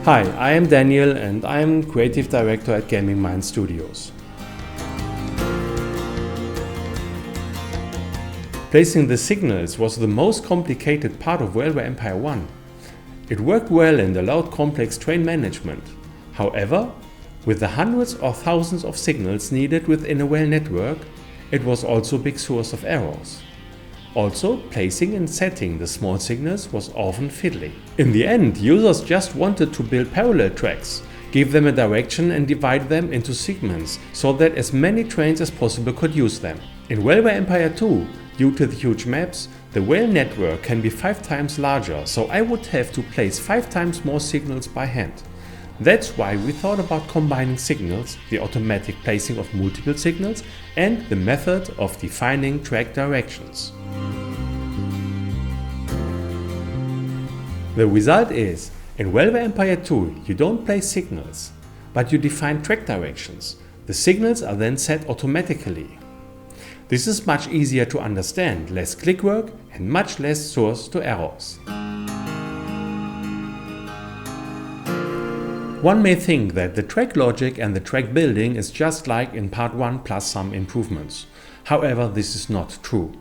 Hi, I am Daniel and I am Creative Director at Gaming Mind Studios. Placing the signals was the most complicated part of Railway Empire 1. It worked well and allowed complex train management. However, with the hundreds or thousands of signals needed within a rail network, it was also a big source of errors. Also, placing and setting the small signals was often fiddly. In the end, users just wanted to build parallel tracks, give them a direction and divide them into segments so that as many trains as possible could use them. In Railway Empire 2, due to the huge maps, the rail network can be 5 times larger, so I would have to place 5 times more signals by hand. That's why we thought about combining signals, the automatic placing of multiple signals, and the method of defining track directions. The result is, in Railway Empire 2 you don't place signals, but you define track directions. The signals are then set automatically. This is much easier to understand, less click work and much less source to errors. One may think that the track logic and the track building is just like in part 1 plus some improvements. However, this is not true.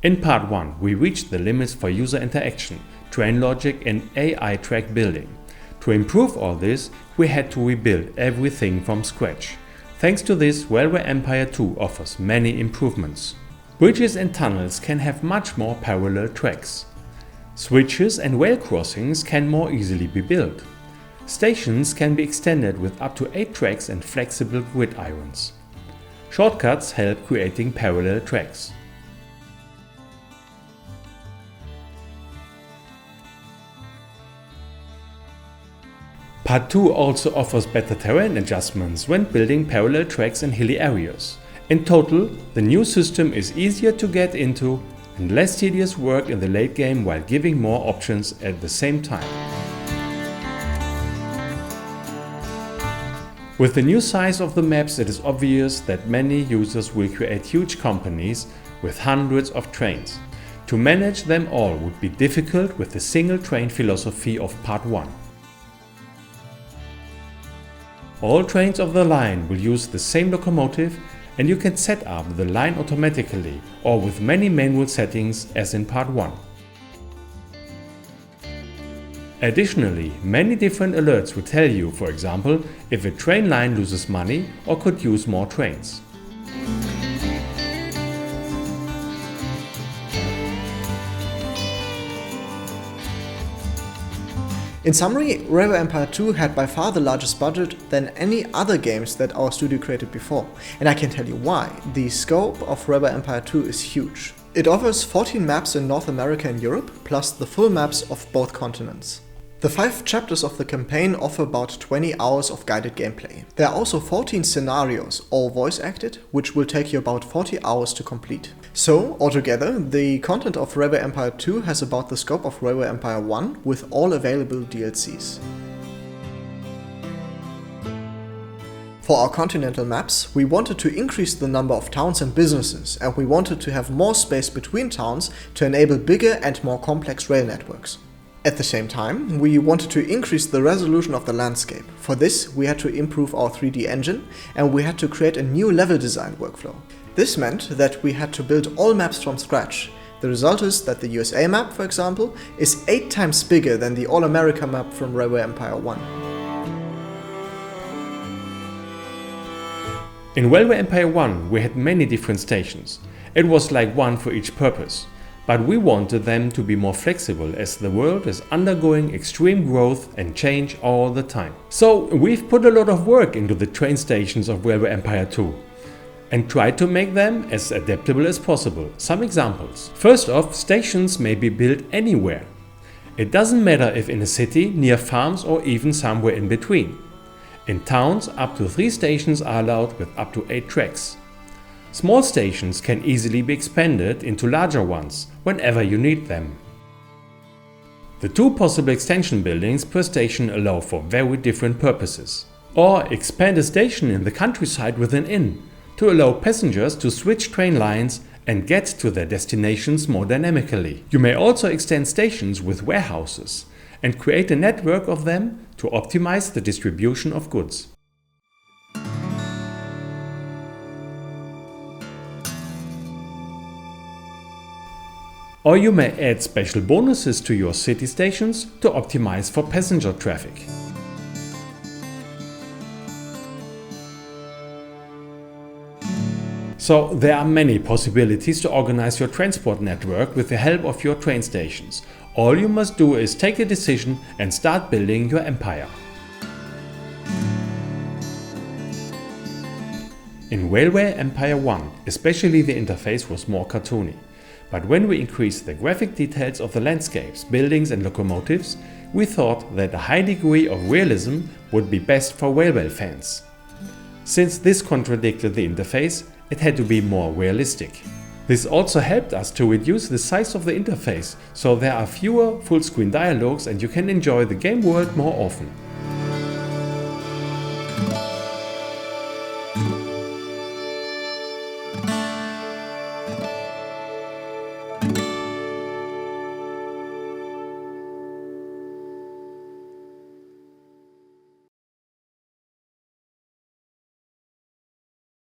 In part 1 we reached the limits for user interaction, train logic and AI track building. To improve all this, we had to rebuild everything from scratch. Thanks to this, Railway Empire 2 offers many improvements. Bridges and tunnels can have much more parallel tracks. Switches and rail crossings can more easily be built. Stations can be extended with up to 8 tracks and flexible gridirons. Shortcuts help creating parallel tracks. Part 2 also offers better terrain adjustments when building parallel tracks in hilly areas. In total, the new system is easier to get into and less tedious work in the late game while giving more options at the same time. With the new size of the maps, it is obvious that many users will create huge companies with hundreds of trains. To manage them all would be difficult with the single train philosophy of Part 1. All trains of the line will use the same locomotive and you can set up the line automatically or with many manual settings as in Part 1. Additionally, many different alerts will tell you, for example, if a train line loses money or could use more trains. In summary, Railway Empire 2 had by far the largest budget than any other games that our studio created before. And I can tell you why. The scope of Railway Empire 2 is huge. It offers 14 maps in North America and Europe, plus the full maps of both continents. The 5 chapters of the campaign offer about 20 hours of guided gameplay. There are also 14 scenarios, all voice acted, which will take you about 40 hours to complete. So, altogether, the content of Railway Empire 2 has about the scope of Railway Empire 1 with all available DLCs. For our continental maps, we wanted to increase the number of towns and businesses, and we wanted to have more space between towns to enable bigger and more complex rail networks. At the same time, we wanted to increase the resolution of the landscape. For this, we had to improve our 3D engine and we had to create a new level design workflow. This meant that we had to build all maps from scratch. The result is that the USA map, for example, is 8 times bigger than the All-America map from Railway Empire 1. In Railway Empire 1 we had many different stations. It was like one for each purpose. But we wanted them to be more flexible as the world is undergoing extreme growth and change all the time. So we've put a lot of work into the train stations of Railway Empire 2 and tried to make them as adaptable as possible. Some examples. First off, stations may be built anywhere. It doesn't matter if in a city, near farms or even somewhere in between. In towns, up to 3 stations are allowed with up to 8 tracks. Small stations can easily be expanded into larger ones whenever you need them. The 2 possible extension buildings per station allow for very different purposes. Or expand a station in the countryside with an inn to allow passengers to switch train lines and get to their destinations more dynamically. You may also extend stations with warehouses and create a network of them to optimize the distribution of goods. Or you may add special bonuses to your city stations to optimize for passenger traffic. So there are many possibilities to organize your transport network with the help of your train stations. All you must do is take a decision and start building your empire. In Railway Empire 1, especially the interface was more cartoony. But when we increased the graphic details of the landscapes, buildings and locomotives, we thought that a high degree of realism would be best for railway fans. Since this contradicted the interface, it had to be more realistic. This also helped us to reduce the size of the interface, so there are fewer full-screen dialogues and you can enjoy the game world more often.